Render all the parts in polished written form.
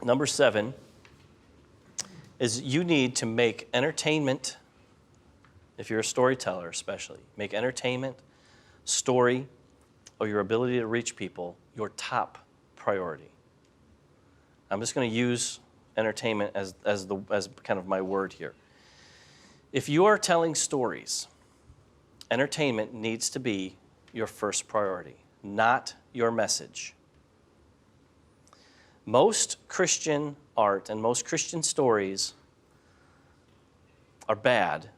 Number 7 is you need to make entertainment, if you're a storyteller especially, make entertainment, story, or your ability to reach people your top priority. I'm just going to use entertainment as kind of my word here. If you are telling stories, entertainment needs to be your first priority, not your message. Most Christian art and most Christian stories are bad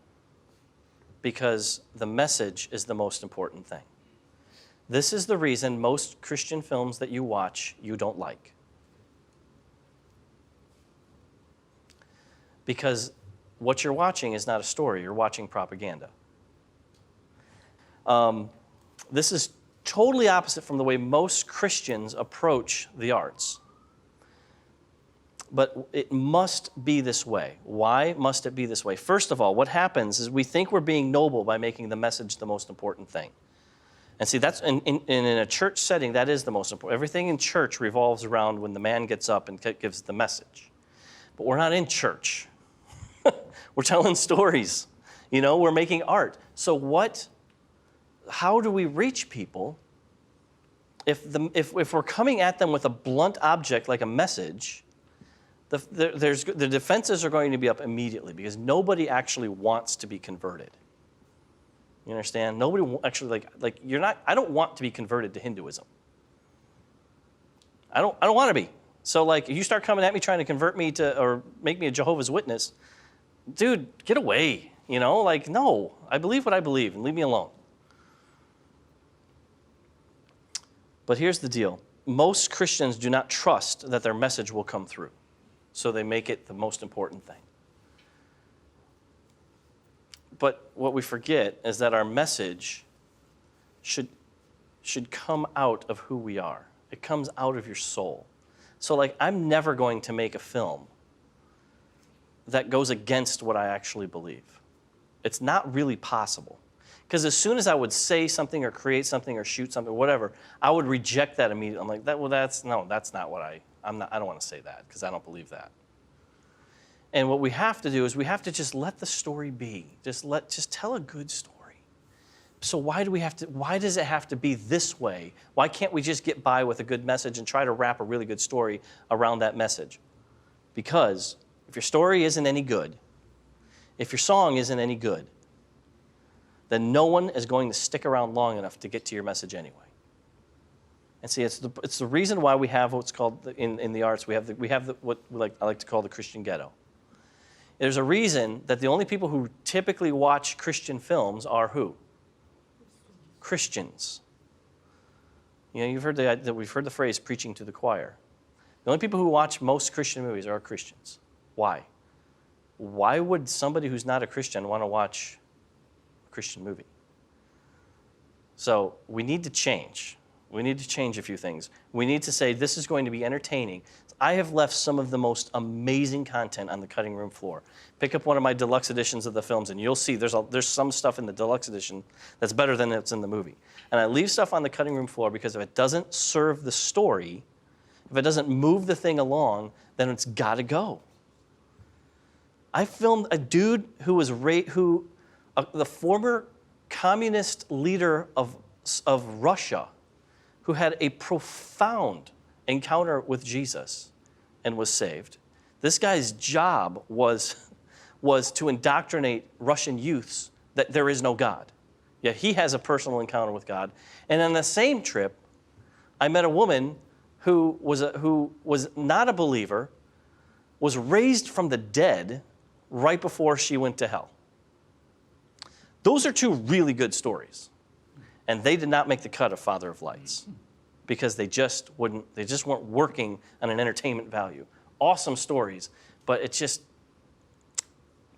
because the message is the most important thing. This is the reason most Christian films that you watch you don't like. Because what you're watching is not a story, you're watching propaganda. This is totally opposite from the way most Christians approach the arts. But it must be this way. Why must it be this way? First of all, what happens is we think we're being noble by making the message the most important thing. And see, that's in a church setting, that is the most important. Everything in church revolves around when the man gets up and gives the message. But we're not in church. We're telling stories. We're making art. So how do we reach people if we're coming at them with a blunt object like a message? The defenses are going to be up immediately because nobody actually wants to be converted. You understand? Nobody actually you're not. I don't want to be converted to Hinduism. I don't want to be. So if you start coming at me trying to convert me to or make me a Jehovah's Witness, dude, get away. No, I believe what I believe and leave me alone. But here's the deal. Most Christians do not trust that their message will come through. So they make it the most important thing. But what we forget is that our message should come out of who we are. It comes out of your soul. So I'm never going to make a film that goes against what I actually believe. It's not really possible. Because as soon as I would say something or create something or shoot something, whatever, I would reject that immediately. I'm like, that's not what I don't want to say that because I don't believe that. And what we have to do is we have to just let the story be. Just tell a good story. So why does it have to be this way? Why can't we just get by with a good message and try to wrap a really good story around that message? Because if your story isn't any good, if your song isn't any good, then no one is going to stick around long enough to get to your message anyway. And see, it's the reason why we have what's called in the arts what I like to call the Christian ghetto. There's a reason that the only people who typically watch Christian films are who? Christians. We've heard the phrase preaching to the choir. The only people who watch most Christian movies are Christians. Why? Why would somebody who's not a Christian want to watch a Christian movie? So we need to change. We need to change a few things. We need to say this is going to be entertaining. I have left some of the most amazing content on the cutting room floor. Pick up one of my deluxe editions of the films and you'll see there's some stuff in the deluxe edition that's better than it's in the movie. And I leave stuff on the cutting room floor because if it doesn't serve the story, if it doesn't move the thing along, then it's got to go. I filmed a dude who was the former communist leader of Russia, who had a profound encounter with Jesus and was saved. This guy's job was to indoctrinate Russian youths that there is no God. Yet he has a personal encounter with God. And on the same trip, I met a woman who was not a believer, was raised from the dead right before she went to hell. Those are two really good stories. And they did not make the cut of Father of Lights because they just weren't working on an entertainment value. Awesome stories, but it's just,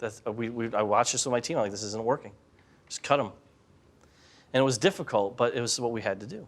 I watched this with my team. I'm like, this isn't working. Just cut them. And it was difficult, but it was what we had to do.